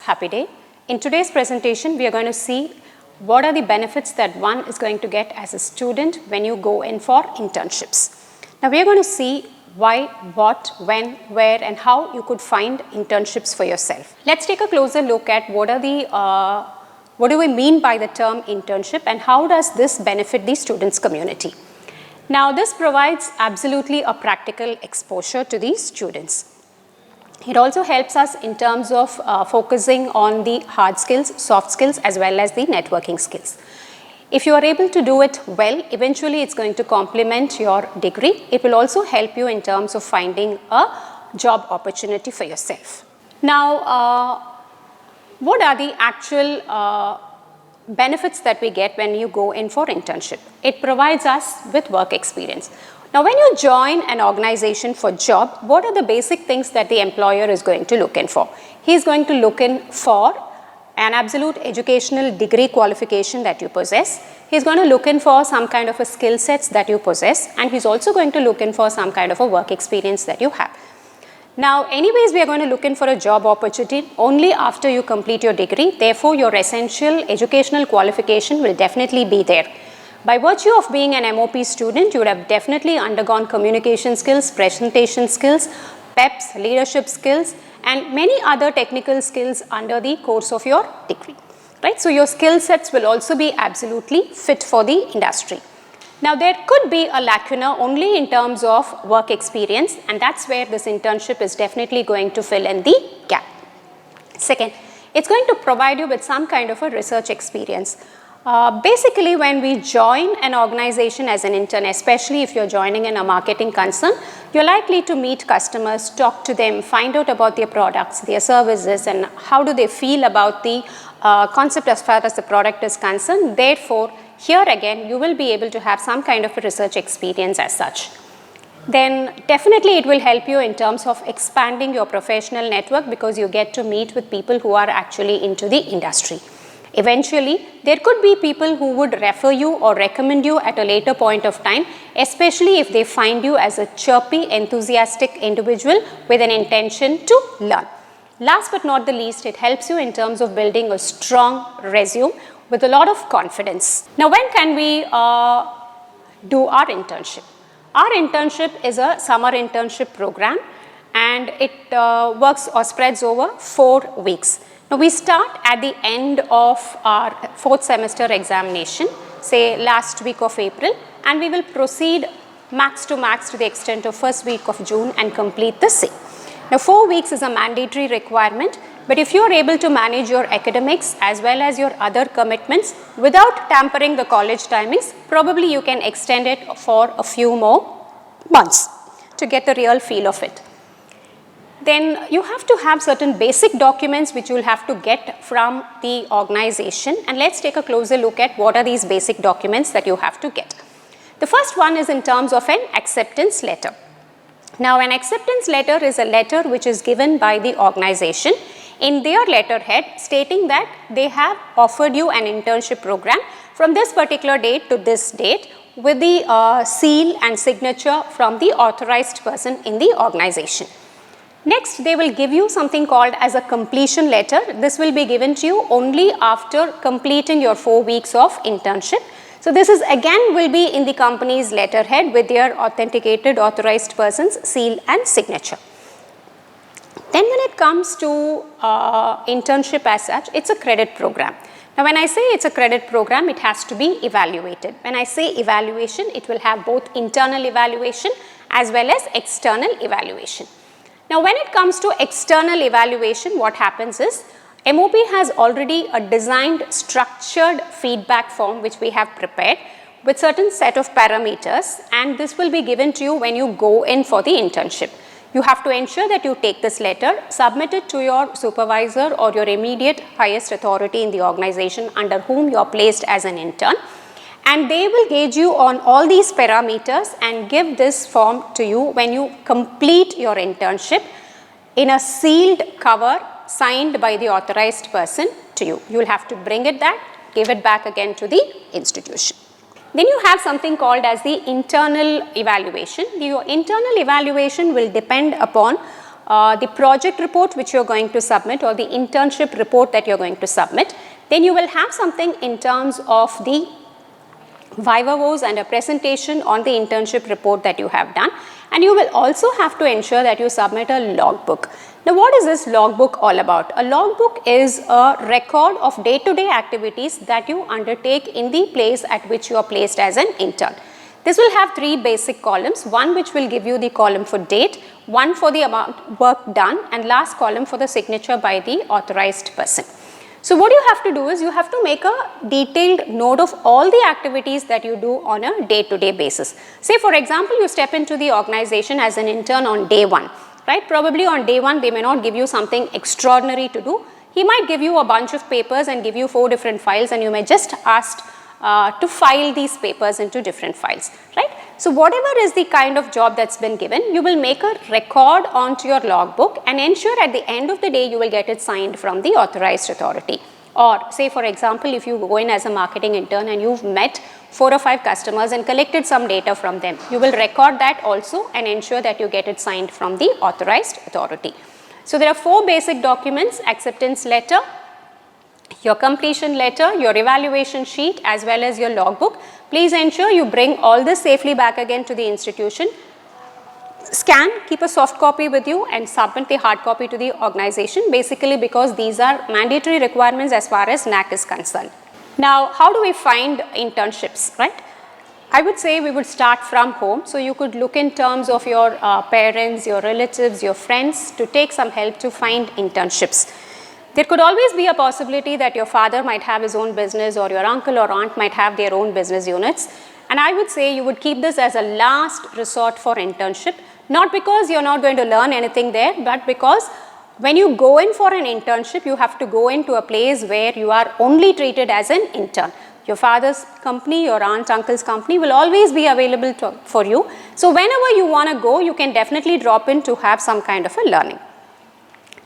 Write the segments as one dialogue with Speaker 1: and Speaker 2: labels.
Speaker 1: Happy day. In today's presentation, we are going to see what are the benefits that one is going to get as a student when you go in for internships. Now, we are going to see why, what, when, where, and how you could find internships for yourself. Let's take a closer look at what do we mean by the term internship and how does this benefit the students' community. Now, this provides absolutely a practical exposure to these students. It also helps us in terms of focusing on the hard skills, soft skills, as well as the networking skills. If you are able to do it well, eventually it's going to complement your degree. It will also help you in terms of finding a job opportunity for yourself. Now, what are the actual benefits that we get when you go in for internship? It provides us with work experience. Now, when you join an organization for job, what are the basic things that the employer is going to look in for? He is going to look in for an absolute educational degree qualification that you possess. He is going to look in for some kind of a skill sets that you possess, and he is also going to look in for some kind of a work experience that you have. Now, anyways, we are going to look in for a job opportunity only after you complete your degree. Therefore, your essential educational qualification will definitely be there. By virtue of being an M.O.P student, you would have definitely undergone communication skills, presentation skills, PEPs, leadership skills, and many other technical skills under the course of your degree, right? So, your skill sets will also be absolutely fit for the industry. Now, there could be a lacuna only in terms of work experience, and that's where this internship is definitely going to fill in the gap. Second, it's going to provide you with some kind of a research experience. Basically, when we join an organization as an intern, especially if you're joining in a marketing concern, you're likely to meet customers, talk to them, find out about their products, their services, and how do they feel about the concept as far as the product is concerned. Therefore, here again, you will be able to have some kind of a research experience as such. Then definitely it will help you in terms of expanding your professional network because you get to meet with people who are actually into the industry. Eventually, there could be people who would refer you or recommend you at a later point of time, especially if they find you as a chirpy, enthusiastic individual with an intention to learn. Last but not the least, it helps you in terms of building a strong resume with a lot of confidence. Now, when can we do our internship? Our internship is a summer internship program, and it works or spreads over 4 weeks. Now, we start at the end of our 4th semester examination, say last week of April, and we will proceed max to the extent of first week of June and complete the same. Now, 4 weeks is a mandatory requirement, but if you are able to manage your academics as well as your other commitments without tampering the college timings, probably you can extend it for a few more months to get the real feel of it. Then you have to have certain basic documents which you will have to get from the organization, and let's take a closer look at what are these basic documents that you have to get. The first one is in terms of an acceptance letter. Now, an acceptance letter is a letter which is given by the organization in their letterhead stating that they have offered you an internship program from this particular date to this date with the seal and signature from the authorized person in the organization. Next, they will give you something called as a completion letter. This will be given to you only after completing your 4 weeks of internship. So, this is again will be in the company's letterhead with their authenticated authorized person's seal and signature. Then when it comes to internship as such, it's a credit program. Now, when I say it's a credit program, it has to be evaluated. When I say evaluation, it will have both internal evaluation as well as external evaluation. Now, when it comes to external evaluation, what happens is M.O.P has already a designed structured feedback form which we have prepared with certain set of parameters, and this will be given to you when you go in for the internship. You have to ensure that you take this letter, submit it to your supervisor or your immediate highest authority in the organization under whom you are placed as an intern, and they will gauge you on all these parameters and give this form to you when you complete your internship in a sealed cover signed by the authorized person to you. You will have to bring it back, give it back again to the institution. Then you have something called as the internal evaluation. Your internal evaluation will depend upon the project report which you're going to submit, or the internship report that you're going to submit. Then you will have something in terms of the vivavos and a presentation on the internship report that you have done, and you will also have to ensure that you submit a logbook. Now, what is this logbook all about? A logbook is a record of day-to-day activities that you undertake in the place at which you are placed as an intern. This will have three basic columns, one which will give you the column for date, one for the amount work done, and last column for the signature by the authorized person. So what you have to do is you have to make a detailed note of all the activities that you do on a day-to-day basis. Say for example, you step into the organization as an intern on day 1, right? Probably on day 1 they may not give you something extraordinary to do. He might give you a bunch of papers and give you 4 different files, and you may just ask to file these papers into different files, right? So whatever is the kind of job that's been given, you will make a record onto your logbook and ensure at the end of the day you will get it signed from the authorized authority. Or say for example, if you go in as a marketing intern and you've met 4 or 5 customers and collected some data from them, you will record that also and ensure that you get it signed from the authorized authority. So there are 4 basic documents: acceptance letter, your completion letter, your evaluation sheet, as well as your logbook. Please ensure you bring all this safely back again to the institution. Scan, keep a soft copy with you, and submit the hard copy to the organization, basically because these are mandatory requirements as far as NAC is concerned. Now, how do we find internships, right? I would say we would start from home. So you could look in terms of your parents, your relatives, your friends to take some help to find internships. There could always be a possibility that your father might have his own business, or your uncle or aunt might have their own business units. And I would say you would keep this as a last resort for internship, not because you're not going to learn anything there, but because when you go in for an internship, you have to go into a place where you are only treated as an intern. Your father's company, your aunt, uncle's company will always be available for you. So whenever you want to go, you can definitely drop in to have some kind of a learning.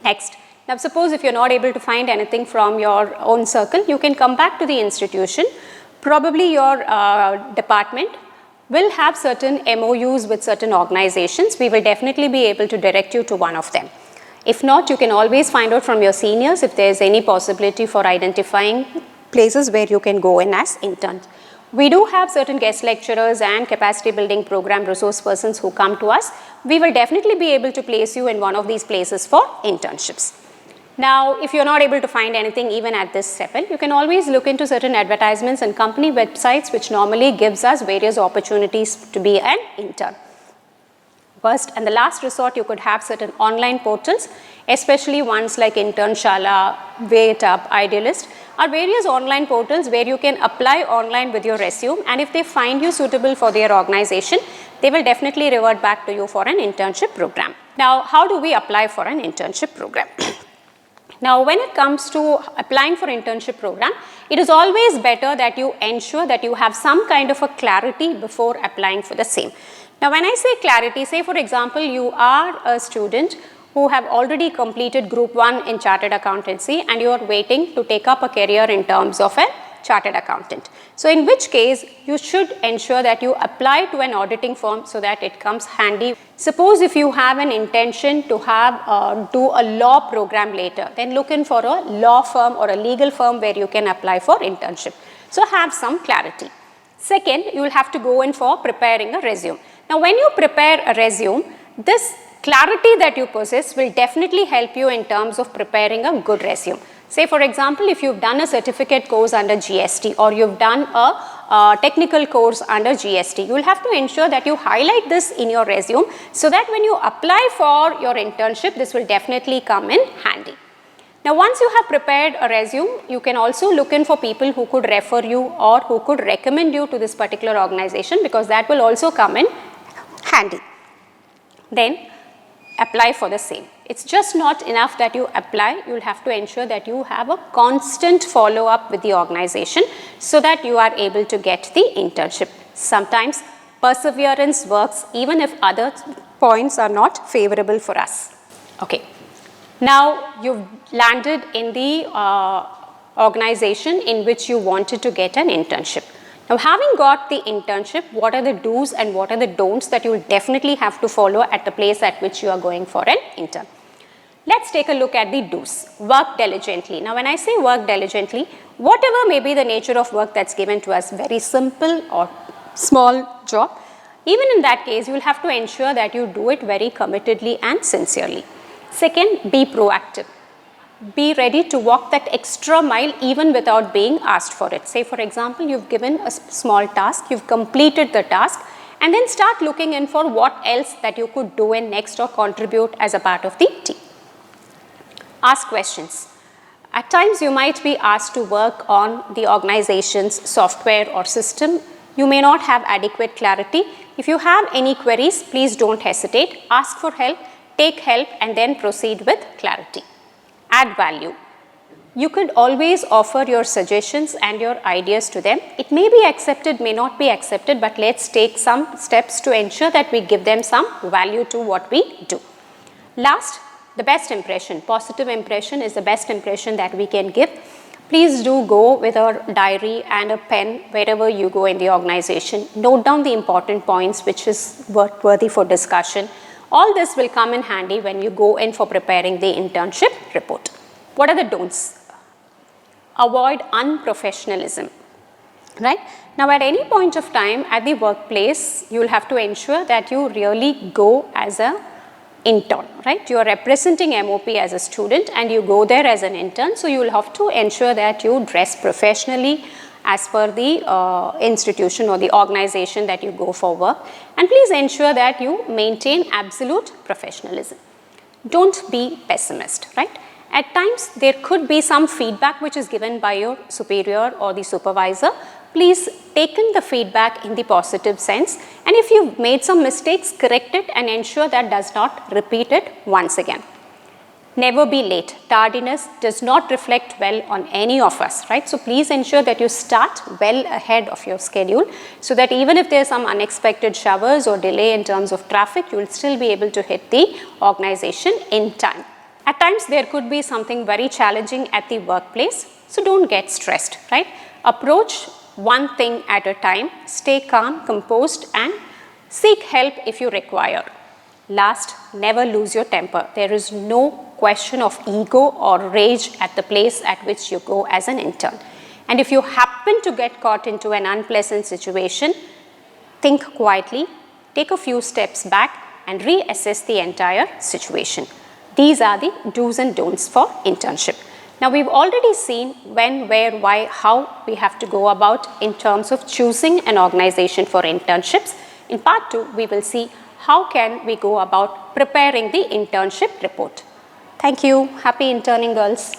Speaker 1: Next. Now, suppose if you're not able to find anything from your own circle, you can come back to the institution. Probably your department will have certain MOUs with certain organizations. We will definitely be able to direct you to one of them. If not, you can always find out from your seniors if there is any possibility for identifying places where you can go in as interns. We do have certain guest lecturers and capacity building program resource persons who come to us. We will definitely be able to place you in one of these places for internships. Now, if you're not able to find anything even at this level, you can always look into certain advertisements and company websites which normally gives us various opportunities to be an intern. First and the last resort, you could have certain online portals, especially ones like Internshala, WaitUp, Idealist, are various online portals where you can apply online with your resume, and if they find you suitable for their organization, they will definitely revert back to you for an internship program. Now, how do we apply for an internship program? Now, when it comes to applying for internship program, it is always better that you ensure that you have some kind of a clarity before applying for the same. Now, when I say clarity, say for example, you are a student who have already completed Group 1 in Chartered Accountancy and you are waiting to take up a career in terms of a Chartered Accountant. So, in which case, you should ensure that you apply to an auditing firm so that it comes handy. Suppose if you have an intention to do a law program later, then look in for a law firm or a legal firm where you can apply for internship. So, have some clarity. Second, you will have to go in for preparing a resume. Now, when you prepare a resume, this clarity that you possess will definitely help you in terms of preparing a good resume. Say for example, if you've done a certificate course under GST or you've done a technical course under GST, you will have to ensure that you highlight this in your resume so that when you apply for your internship, this will definitely come in handy. Now, once you have prepared a resume, you can also look in for people who could refer you or who could recommend you to this particular organization, because that will also come in handy. Then apply for the same. It's just not enough that you apply, you will have to ensure that you have a constant follow-up with the organization so that you are able to get the internship. Sometimes perseverance works even if other points are not favorable for us. Okay. Now, you've landed in the organization in which you wanted to get an internship. Now, having got the internship, what are the do's and what are the don'ts that you will definitely have to follow at the place at which you are going for an intern? Let's take a look at the do's. Work diligently. Now, when I say work diligently, whatever may be the nature of work that's given to us, very simple or small job, even in that case, you will have to ensure that you do it very committedly and sincerely. Second, be proactive. Be ready to walk that extra mile even without being asked for it. Say, for example, you've given a small task, you've completed the task, and then start looking in for what else that you could do in next or contribute as a part of the team. Ask questions. At times, you might be asked to work on the organization's software or system. You may not have adequate clarity. If you have any queries, please don't hesitate. Ask for help, take help, and then proceed with clarity. Add value. You could always offer your suggestions and your ideas to them. It may be accepted, may not be accepted, but let's take some steps to ensure that we give them some value to what we do. Last, the best impression. Positive impression is the best impression that we can give. Please do go with a diary and a pen wherever you go in the organization. Note down the important points which is worthy for discussion. All this will come in handy when you go in for preparing the internship report. What are the don'ts? Avoid unprofessionalism, right? Now, at any point of time at the workplace, you will have to ensure that you really go as an intern, right? You are representing M.O.P as a student and you go there as an intern. So, you will have to ensure that you dress professionally as per the institution or the organization that you go for work, and please ensure that you maintain absolute professionalism. Don't be pessimist, right? At times there could be some feedback which is given by your superior or the supervisor. Please take in the feedback in the positive sense, and if you've made some mistakes, correct it and ensure that does not repeat it once again. Never be late. Tardiness does not reflect well on any of us, right? So, please ensure that you start well ahead of your schedule so that even if there are some unexpected showers or delay in terms of traffic, you will still be able to hit the organization in time. At times, there could be something very challenging at the workplace, so don't get stressed, right? Approach one thing at a time, stay calm, composed, and seek help if you require. Last, never lose your temper. There is no question of ego or rage at the place at which you go as an intern. And if you happen to get caught into an unpleasant situation, think quietly, take a few steps back and reassess the entire situation. These are the do's and don'ts for internship. Now, we've already seen when, where, why, how we have to go about in terms of choosing an organization for internships. In part 2, we will see how can we go about preparing the internship report. Thank you. Happy interning, girls.